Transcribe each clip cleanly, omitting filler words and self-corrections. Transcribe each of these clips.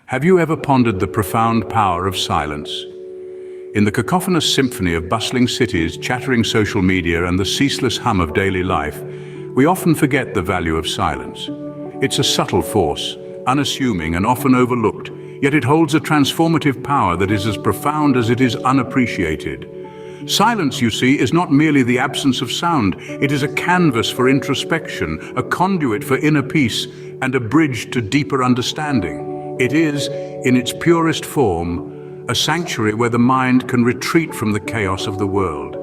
Have you ever pondered the profound power of silence? In the cacophonous symphony of bustling cities, chattering social media, and the ceaseless hum of daily life, we often forget the value of silence. It's a subtle force, unassuming and often overlooked, yet it holds a transformative power that is as profound as it is unappreciated. Silence, you see, is not merely the absence of sound. It is a canvas for introspection, a conduit for inner peace, and a bridge to deeper understanding. It is, in its purest form, a sanctuary where the mind can retreat from the chaos of the world,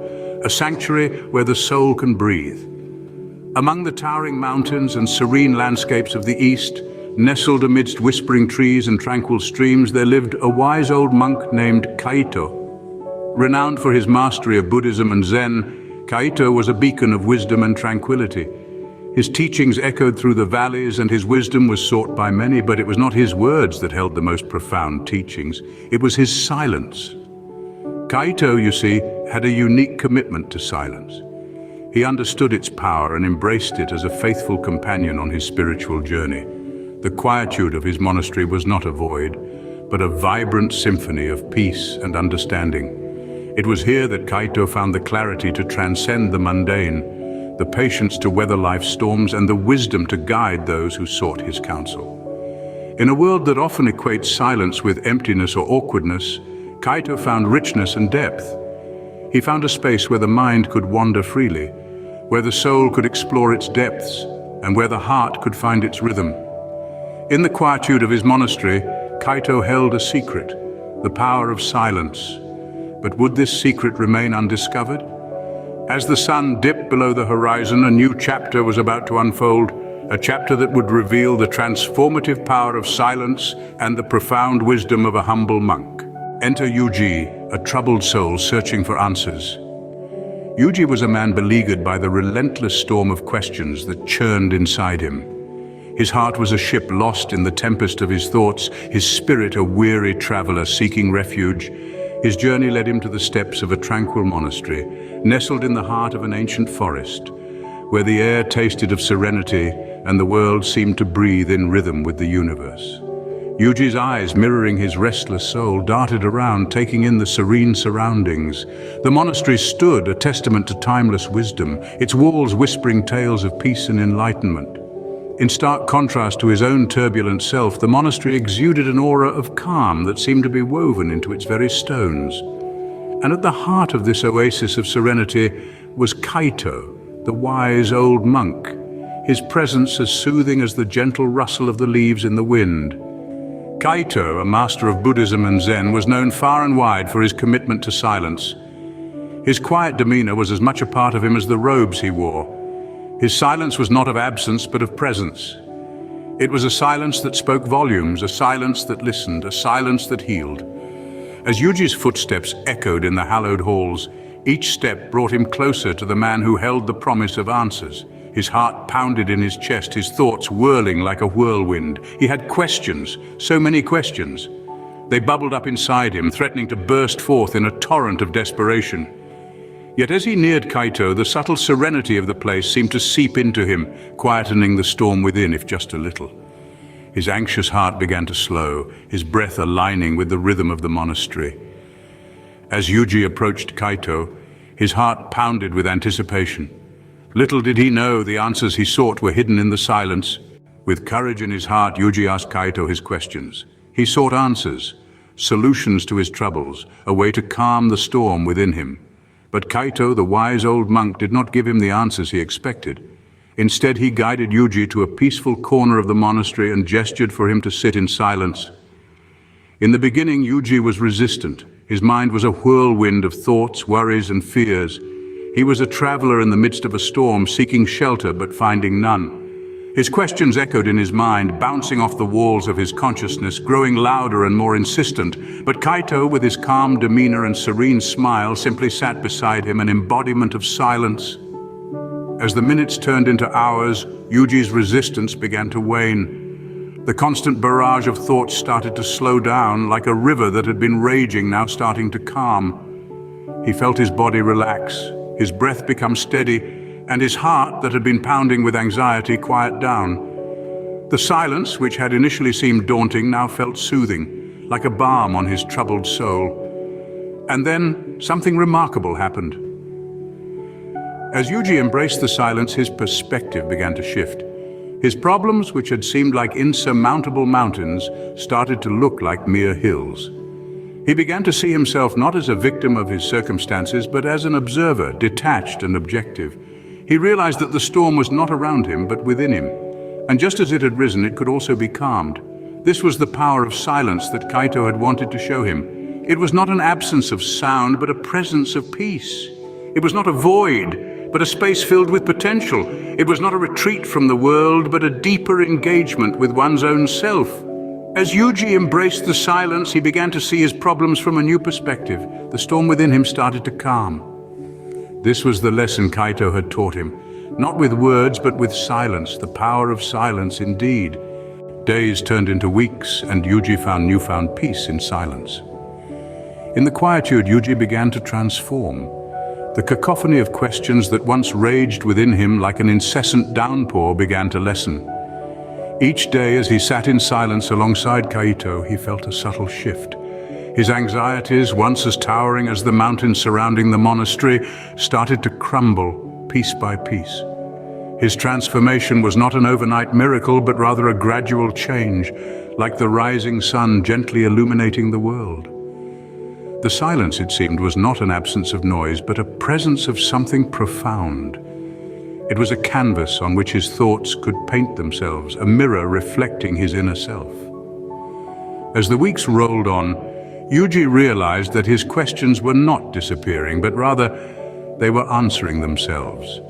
a sanctuary where the soul can breathe. Among the towering mountains and serene landscapes of the East, nestled amidst whispering trees and tranquil streams, there lived a wise old monk named Kaito. Renowned for his mastery of Buddhism and Zen, Kaito was a beacon of wisdom and tranquility. His teachings echoed through the valleys and his wisdom was sought by many, but it was not his words that held the most profound teachings. It was his silence. Kaito, you see, had a unique commitment to silence. He understood its power and embraced it as a faithful companion on his spiritual journey. The quietude of his monastery was not a void, but a vibrant symphony of peace and understanding. It was here that Kaito found the clarity to transcend the mundane, the patience to weather life's storms, and the wisdom to guide those who sought his counsel. In a world that often equates silence with emptiness or awkwardness, Kaito found richness and depth. He found a space where the mind could wander freely, where the soul could explore its depths, and where the heart could find its rhythm. In the quietude of his monastery, Kaito held a secret, the power of silence. But would this secret remain undiscovered? As the sun dipped below the horizon, a new chapter was about to unfold, a chapter that would reveal the transformative power of silence and the profound wisdom of a humble monk. Enter Yuji, a troubled soul searching for answers. Yuji was a man beleaguered by the relentless storm of questions that churned inside him. His heart was a ship lost in the tempest of his thoughts, his spirit a weary traveler seeking refuge. His journey led him to the steps of a tranquil monastery, nestled in the heart of an ancient forest, where the air tasted of serenity and the world seemed to breathe in rhythm with the universe. Yuji's eyes, mirroring his restless soul, darted around, taking in the serene surroundings. The monastery stood, a testament to timeless wisdom, its walls whispering tales of peace and enlightenment. In stark contrast to his own turbulent self, the monastery exuded an aura of calm that seemed to be woven into its very stones. And at the heart of this oasis of serenity was Kaito, the wise old monk, his presence as soothing as the gentle rustle of the leaves in the wind. Kaito, a master of Buddhism and Zen, was known far and wide for his commitment to silence. His quiet demeanor was as much a part of him as the robes he wore. His silence was not of absence, but of presence. It was a silence that spoke volumes, a silence that listened, a silence that healed. As Yuji's footsteps echoed in the hallowed halls, each step brought him closer to the man who held the promise of answers. His heart pounded in his chest, his thoughts whirling like a whirlwind. He had questions, so many questions. They bubbled up inside him, threatening to burst forth in a torrent of desperation. Yet as he neared Kaito, the subtle serenity of the place seemed to seep into him, quietening the storm within, if just a little. His anxious heart began to slow, his breath aligning with the rhythm of the monastery. As Yuji approached Kaito, his heart pounded with anticipation. Little did he know the answers he sought were hidden in the silence. With courage in his heart, Yuji asked Kaito his questions. He sought answers, solutions to his troubles, a way to calm the storm within him. But Kaito, the wise old monk, did not give him the answers he expected. Instead, he guided Yuji to a peaceful corner of the monastery and gestured for him to sit in silence. In the beginning, Yuji was resistant. His mind was a whirlwind of thoughts, worries, and fears. He was a traveler in the midst of a storm, seeking shelter but finding none. His questions echoed in his mind, bouncing off the walls of his consciousness, growing louder and more insistent. But Kaito, with his calm demeanor and serene smile, simply sat beside him, an embodiment of silence. As the minutes turned into hours, Yuji's resistance began to wane. The constant barrage of thoughts started to slow down, like a river that had been raging, now starting to calm. He felt his body relax, his breath become steady, and his heart, that had been pounding with anxiety, quiet down. The silence, which had initially seemed daunting, now felt soothing, like a balm on his troubled soul. And then something remarkable happened. As Yuji embraced the silence, his perspective began to shift. His problems, which had seemed like insurmountable mountains, started to look like mere hills. He began to see himself not as a victim of his circumstances, but as an observer, detached and objective. He realized that the storm was not around him, but within him. And just as it had risen, it could also be calmed. This was the power of silence that Kaito had wanted to show him. It was not an absence of sound, but a presence of peace. It was not a void, but a space filled with potential. It was not a retreat from the world, but a deeper engagement with one's own self. As Yuji embraced the silence, he began to see his problems from a new perspective. The storm within him started to calm. This was the lesson Kaito had taught him. Not with words, but with silence, the power of silence indeed. Days turned into weeks, and Yuji found newfound peace in silence. In the quietude, Yuji began to transform. The cacophony of questions that once raged within him like an incessant downpour began to lessen. Each day, as he sat in silence alongside Kaito, he felt a subtle shift. His anxieties, once as towering as the mountains surrounding the monastery, started to crumble piece by piece. His transformation was not an overnight miracle, but rather a gradual change, like the rising sun gently illuminating the world. The silence, it seemed, was not an absence of noise, but a presence of something profound. It was a canvas on which his thoughts could paint themselves, a mirror reflecting his inner self. As the weeks rolled on, Yuji realized that his questions were not disappearing, but rather they were answering themselves.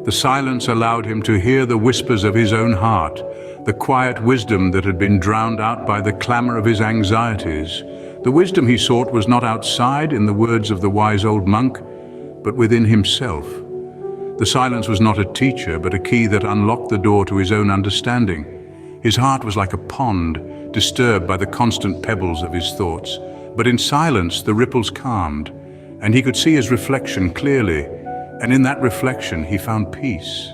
The silence allowed him to hear the whispers of his own heart, the quiet wisdom that had been drowned out by the clamor of his anxieties. The wisdom he sought was not outside, in the words of the wise old monk, but within himself. The silence was not a teacher, but a key that unlocked the door to his own understanding. His heart was like a pond, disturbed by the constant pebbles of his thoughts. But in silence, the ripples calmed, and he could see his reflection clearly. And in that reflection, he found peace.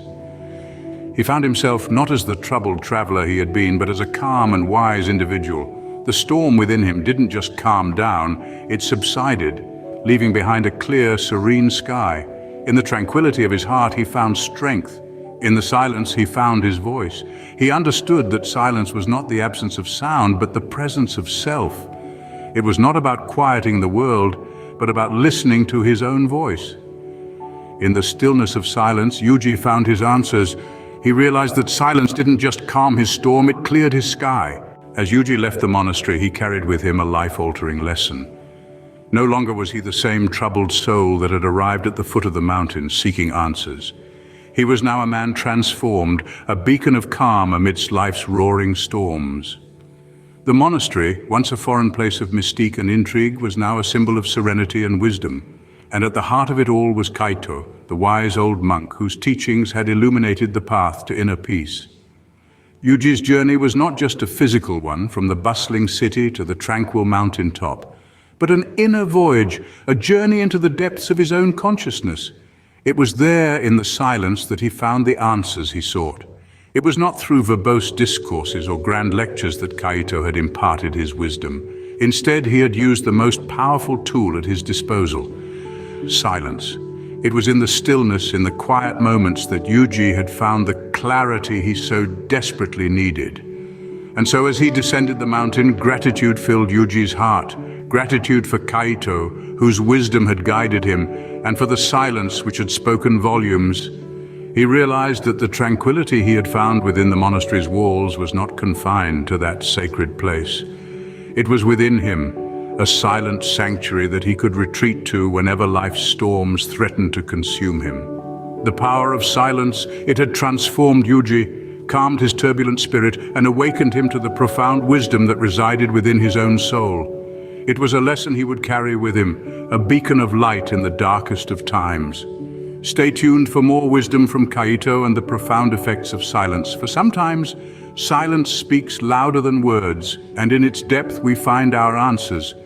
He found himself not as the troubled traveler he had been, but as a calm and wise individual. The storm within him didn't just calm down, it subsided, leaving behind a clear, serene sky. In the tranquility of his heart, he found strength. In the silence, he found his voice. He understood that silence was not the absence of sound, but the presence of self. It was not about quieting the world, but about listening to his own voice. In the stillness of silence, Yuji found his answers. He realized that silence didn't just calm his storm, it cleared his sky. As Yuji left the monastery, he carried with him a life-altering lesson. No longer was he the same troubled soul that had arrived at the foot of the mountain seeking answers. He was now a man transformed, a beacon of calm amidst life's roaring storms. The monastery, once a foreign place of mystique and intrigue, was now a symbol of serenity and wisdom. And at the heart of it all was Kaito, the wise old monk whose teachings had illuminated the path to inner peace. Yuji's journey was not just a physical one, from the bustling city to the tranquil mountain top, but an inner voyage, a journey into the depths of his own consciousness. It was there in the silence that he found the answers he sought. It was not through verbose discourses or grand lectures that Kaito had imparted his wisdom. Instead, he had used the most powerful tool at his disposal: silence. It was in the stillness, in the quiet moments, that Yuji had found the clarity he so desperately needed. And so as he descended the mountain, gratitude filled Yuji's heart. Gratitude for Kaito, whose wisdom had guided him, and for the silence which had spoken volumes. He realized that the tranquility he had found within the monastery's walls was not confined to that sacred place. It was within him, a silent sanctuary that he could retreat to whenever life's storms threatened to consume him. The power of silence, it had transformed Yuji, calmed his turbulent spirit, and awakened him to the profound wisdom that resided within his own soul. It was a lesson he would carry with him, a beacon of light in the darkest of times. Stay tuned for more wisdom from Kaito and the profound effects of silence, for sometimes silence speaks louder than words, and in its depth we find our answers.